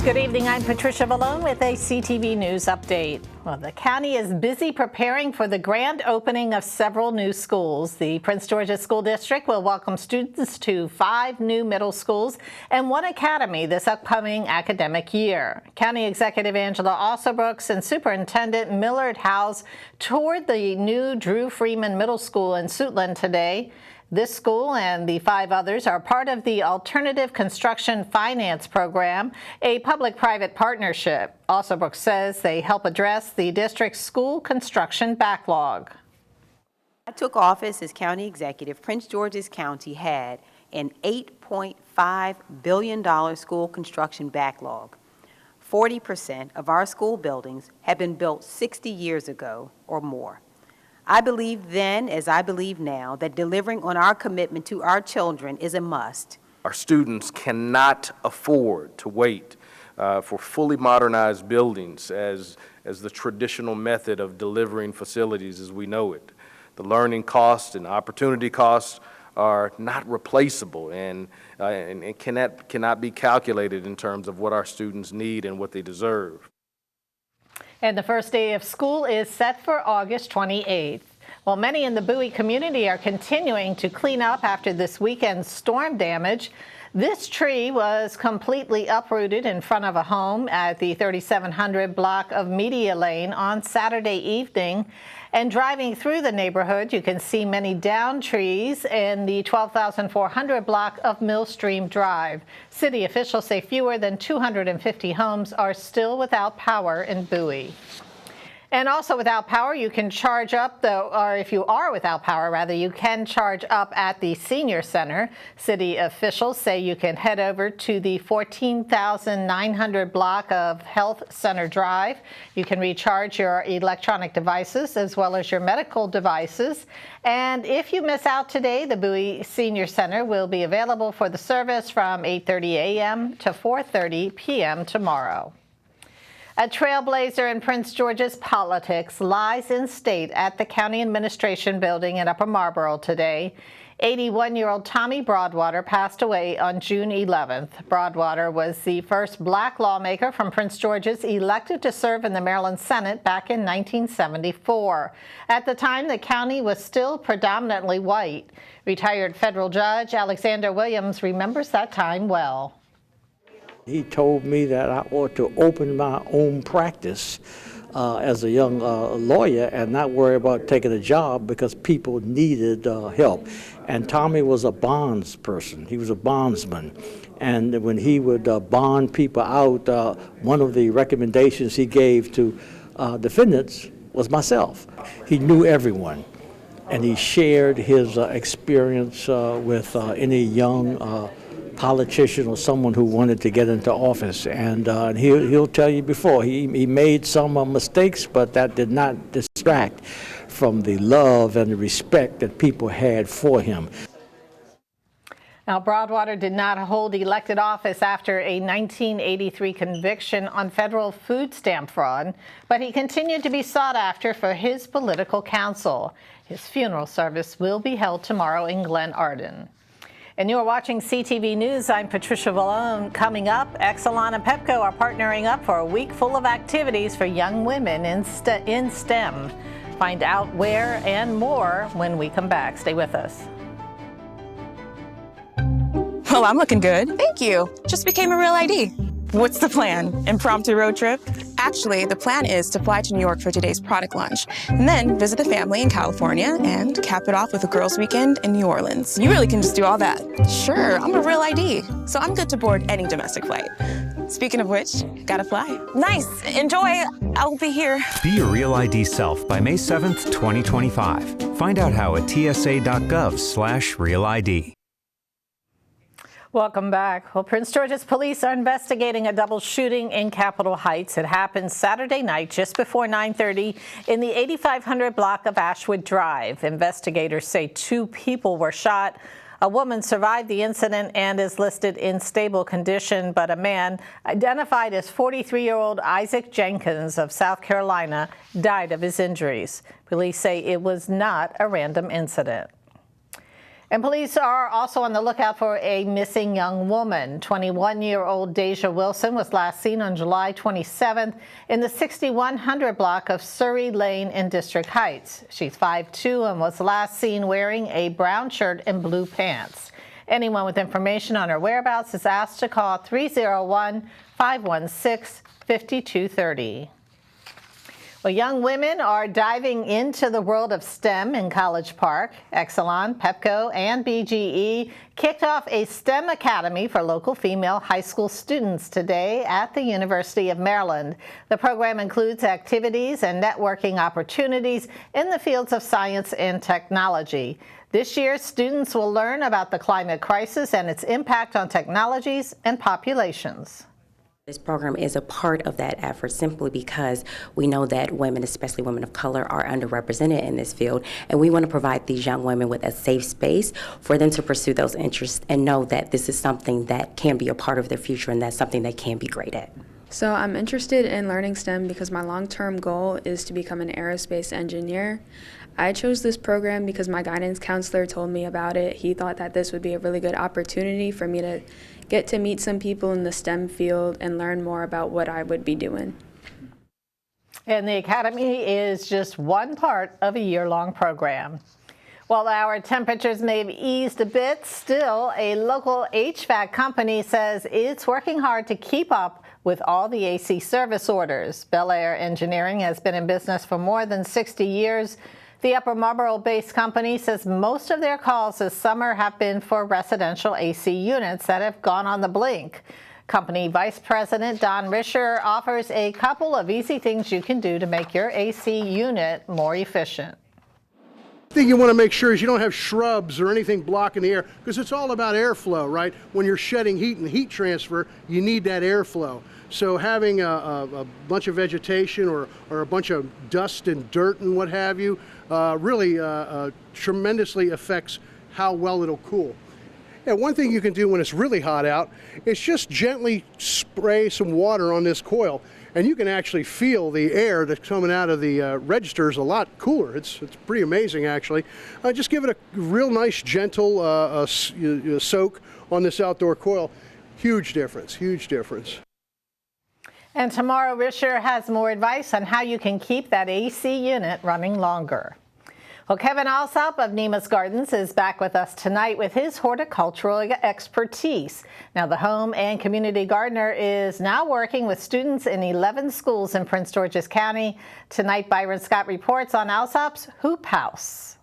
Good evening, I'm Patricia Vallone with a CTV News update. Well, the county is busy preparing for the grand opening of several new schools. The Prince George's School District will welcome students to 5 new middle schools and 1 academy this upcoming academic year. County Executive Angela Alsobrooks and Superintendent Millard Howes toured the new Drew Freeman Middle School in Suitland today. This school and the 5 others are part of the Alternative Construction Finance Program, a public-private partnership. Alsobrooks says they help address the district's school construction backlog. I took office as county executive. Prince George's County had an $8.5 billion school construction backlog. 40% of our school buildings have been built 60 years ago or more. I believed then, as I believe now, that delivering on our commitment to our children is a must. Our students cannot afford to wait for fully modernized buildings as the traditional method of delivering facilities as we know it. The learning costs and opportunity costs are not replaceable and cannot be calculated in terms of what our students need and what they deserve. And the first day of school is set for August 28th. Well, many in the Bowie community are continuing to clean up after this weekend's storm damage. This tree was completely uprooted in front of a home at the 3700 block of Media Lane on Saturday evening. And driving through the neighborhood, you can see many downed trees in the 12,400 block of Millstream Drive. City officials say fewer than 250 homes are still without power in Bowie. And also without power, you can charge up, or if you are without power, rather, you can charge up at the Senior Center. City officials say you can head over to the 14,900 block of Health Center Drive. You can recharge your electronic devices as well as your medical devices. And if you miss out today, the Bowie Senior Center will be available for the service from 8:30 a.m. to 4:30 p.m. tomorrow. A trailblazer in Prince George's politics lies in state at the County Administration Building in Upper Marlboro today. 81-year-old Tommy Broadwater passed away on June 11th. Broadwater was the first black lawmaker from Prince George's elected to serve in the Maryland Senate back in 1974. At the time, the county was still predominantly white. Retired federal judge Alexander Williams remembers that time well. He told me that I ought to open my own practice as a young lawyer and not worry about taking a job because people needed help. And Tommy was a bonds person. He was a bondsman. And when he would bond people out, one of the recommendations he gave to defendants was myself. He knew everyone. And he shared his experience with any young politician or someone who wanted to get into office, and he'll tell you before he made some mistakes, but that did not distract from the love and the respect that people had for him. Now, Broadwater did not hold elected office after a 1983 conviction on federal food stamp fraud, but he continued to be sought after for his political counsel. His funeral service will be held tomorrow in Glen Arden. And you are watching CTV News. I'm Patricia Vallone. Coming up, Exelon and Pepco are partnering up for a week full of activities for young women in STEM. Find out where and more when we come back. Stay with us. Well, I'm looking good. Thank you. Just became a Real ID. What's the plan? Impromptu road trip? Actually, the plan is to fly to New York for today's product launch, and then visit the family in California, and cap it off with a girls' weekend in New Orleans. You really can just do all that. Sure, I'm a Real ID, so I'm good to board any domestic flight. Speaking of which, gotta fly. Nice, enjoy. I'll be here. Be your Real ID self by May 7th, 2025. Find out how at tsa.gov/Real ID. Welcome back. Well, Prince George's police are investigating a double shooting in Capitol Heights. It happened Saturday night just before 9:30 in the 8500 block of Ashwood Drive. Investigators say 2 people were shot. A woman survived the incident and is listed in stable condition, but a man identified as 43-year-old Isaac Jenkins of South Carolina died of his injuries. Police say it was not a random incident. And police are also on the lookout for a missing young woman. 21-year-old Deja Wilson was last seen on July 27th in the 6100 block of Surrey Lane in District Heights. She's 5'2" and was last seen wearing a brown shirt and blue pants. Anyone with information on her whereabouts is asked to call 301-516-5230. Well, young women are diving into the world of STEM in College Park. Exelon, Pepco, and BGE kicked off a STEM academy for local female high school students today at the University of Maryland. The program includes activities and networking opportunities in the fields of science and technology. This year, students will learn about the climate crisis and its impact on technologies and populations. This program is a part of that effort simply because we know that women, especially women of color, are underrepresented in this field, and we want to provide these young women with a safe space for them to pursue those interests and know that this is something that can be a part of their future and that's something they can be great at. So I'm interested in learning STEM because my long-term goal is to become an aerospace engineer. I chose this program because my guidance counselor told me about it. He thought that this would be a really good opportunity for me to get to meet some people in the STEM field and learn more about what I would be doing. And the Academy is just one part of a year-long program. While our temperatures may have eased a bit, still a local HVAC company says it's working hard to keep up with all the AC service orders. Bel Air Engineering has been in business for more than 60 years. The Upper Marlboro-based company says most of their calls this summer have been for residential AC units that have gone on the blink. Company Vice President Don Risher offers a couple of easy things you can do to make your AC unit more efficient. The thing you want to make sure is you don't have shrubs or anything blocking the air, because it's all about airflow, right? When you're shedding heat and heat transfer, you need that airflow. So having a bunch of vegetation or a bunch of dust and dirt and what have you really tremendously affects how well it'll cool. And one thing you can do when it's really hot out is just gently spray some water on this coil, and you can actually feel the air that's coming out of the registers a lot cooler. It's pretty amazing, actually. Just give it a real nice, gentle soak on this outdoor coil. Huge difference, huge difference. And tomorrow, Risher has more advice on how you can keep that AC unit running longer. Well, Kevin Alsop of Neema's Gardens is back with us tonight with his horticultural expertise. Now, the home and community gardener is now working with students in 11 schools in Prince George's County. Tonight, Byron Scott reports on Alsop's Hoop House.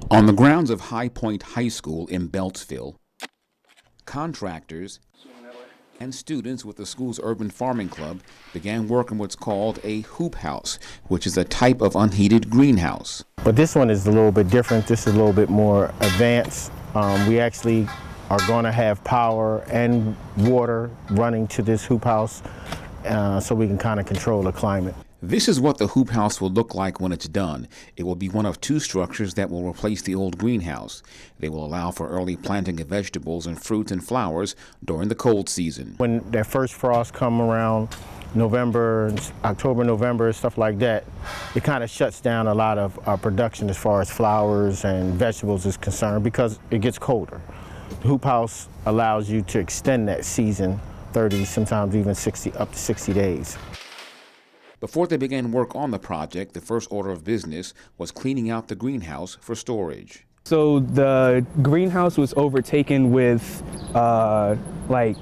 On the grounds of High Point High School in Beltsville, contractors and students with the school's urban farming club began work on what's called a hoop house, which is a type of unheated greenhouse. But this one is a little bit different. This is a little bit more advanced. We actually are going to have power and water running to this hoop house so we can kind of control the climate. This is what the hoop house will look like when it's done. It will be one of two structures that will replace the old greenhouse. They will allow for early planting of vegetables and fruits and flowers during the cold season. When that first frost come around, November, October, November, stuff like that, it kind of shuts down a lot of our production as far as flowers and vegetables is concerned because it gets colder. The hoop house allows you to extend that season 30, sometimes even 60, up to 60 days. Before they began work on the project, the first order of business was cleaning out the greenhouse for storage. So the greenhouse was overtaken with like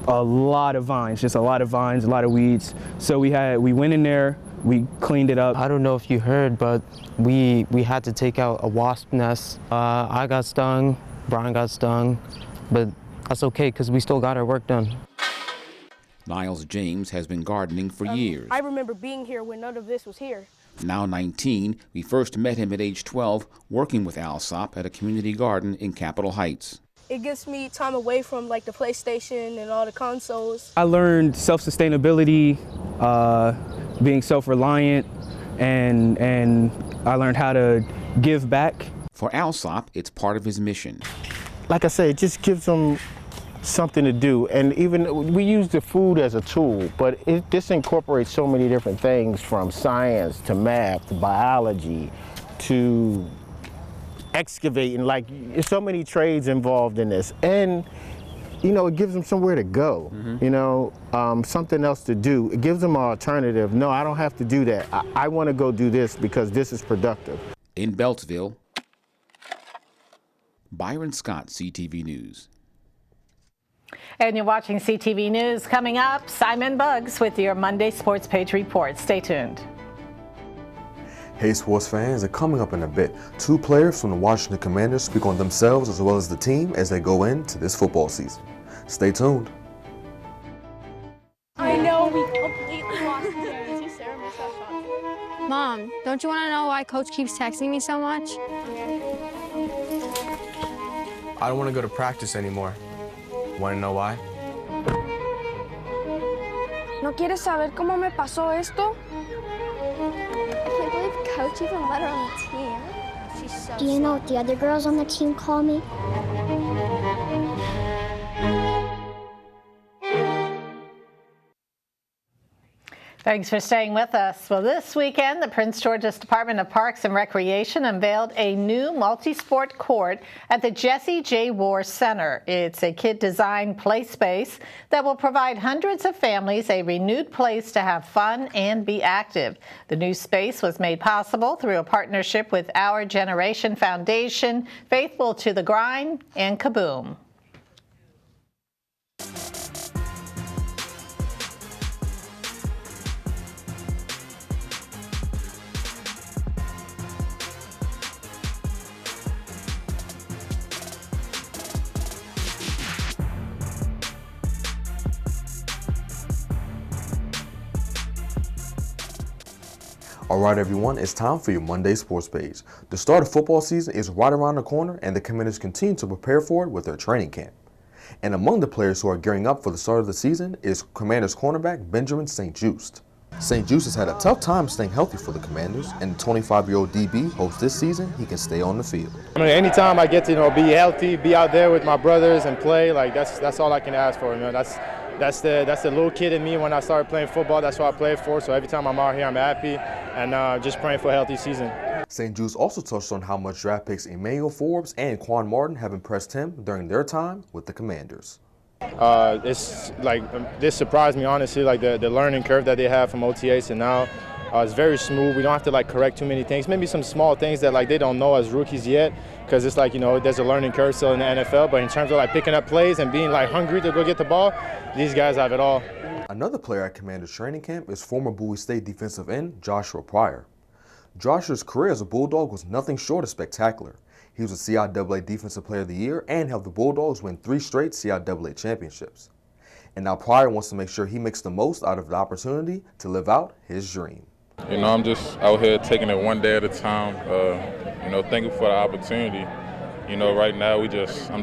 a lot of vines, just a lot of vines, a lot of weeds. So we went in there, we cleaned it up. I don't know if you heard, but we had to take out a wasp nest. I got stung, Brian got stung, but that's okay because we still got our work done. Niles James has been gardening for years. I remember being here when none of this was here. Now 19, we first met him at age 12 working with Alsop at a community garden in Capitol Heights. It gives me time away from like the PlayStation and all the consoles. I learned self-sustainability, being self-reliant, and I learned how to give back. For Alsop, it's part of his mission. Like I said, it just gives them something to do, and even we use the food as a tool, but this incorporates so many different things from science to math to biology to excavate, and like, there's so many trades involved in this. And you know, it gives them somewhere to go, you know, something else to do. It gives them an alternative. No, I don't have to do that. I want to go do this because this is productive. In Beltsville, Byron Scott, CTV News. And you're watching CTV News. Coming up, Simon Buggs with your Monday Sports Page report. Stay tuned. Hey sports fans, and coming up in a bit, 2 players from the Washington Commanders speak on themselves as well as the team as they go into this football season. Stay tuned. I know we completely lost the game. See, Sarah missed that shot. Mom, don't you want to know why Coach keeps texting me so much? I don't want to go to practice anymore. Want to know why? ¿No quieres saber cómo me pasó esto? I can't believe Coach even let her on the team. She's so Do you know what the other girls on the team call me? Thanks for staying with us. Well, this weekend, the Prince George's Department of Parks and Recreation unveiled a new multi-sport court at the Jesse J. War Center. It's a kid-designed play space that will provide hundreds of families a renewed place to have fun and be active. The new space was made possible through a partnership with Our Generation Foundation, Faithful to the Grind, and Kaboom. Alright everyone, it's time for your Monday Sports Page. The start of football season is right around the corner and the Commanders continue to prepare for it with their training camp. And among the players who are gearing up for the start of the season is Commanders cornerback Benjamin St. Juste. St. Juste has had a tough time staying healthy for the Commanders, and the 25-year-old DB hopes this season he can stay on the field. I mean, anytime I get to be healthy, be out there with my brothers and play, like that's all I can ask for. That's the little kid in me when I started playing football. That's what I played for. So every time I'm out here, I'm happy and just praying for a healthy season. St. Juste also touched on how much draft picks Emmanuel Forbes and Quan Martin have impressed him during their time with the Commanders. It's like this surprised me honestly, like the learning curve that they have from OTAs to now. It's very smooth. We don't have to correct too many things. Maybe some small things that they don't know as rookies yet, because it's there's a learning curve still in the NFL. But in terms of picking up plays and being hungry to go get the ball, these guys have it all. Another player at Commanders training camp is former Bowie State defensive end Joshua Pryor. Joshua's career as a Bulldog was nothing short of spectacular. He was a CIAA Defensive Player of the Year and helped the Bulldogs win 3 straight CIAA championships. And now Pryor wants to make sure he makes the most out of the opportunity to live out his dream. You know, I'm just out here taking it one day at a time, thanking for the opportunity. You know, right now I'm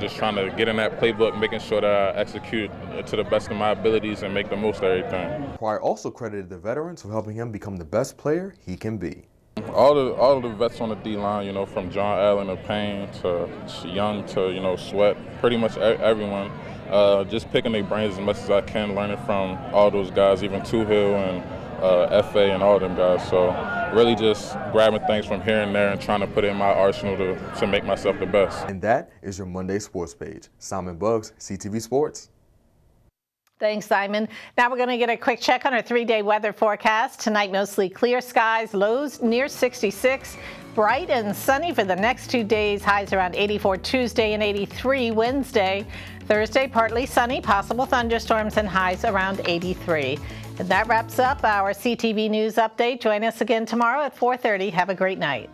just trying to get in that playbook, making sure that I execute to the best of my abilities and make the most of everything. Pryor also credited the veterans for helping him become the best player he can be. All of the vets on the D-line, from John Allen to Payne to Young to, Sweat, pretty much everyone. Just picking their brains as much as I can, learning from all those guys, even Tuhill and FA and all them guys. So really just grabbing things from here and there and trying to put it in my arsenal to make myself the best. And that is your Monday Sports Page. Simon Buggs, CTV Sports. Thanks, Simon. Now we're going to get a quick check on our 3-day weather forecast. Tonight, mostly clear skies, lows near 66. Bright and sunny for the next 2 days. Highs around 84 Tuesday and 83 Wednesday. Thursday, partly sunny, possible thunderstorms and highs around 83. And that wraps up our CTV News update. Join us again tomorrow at 4:30. Have a great night.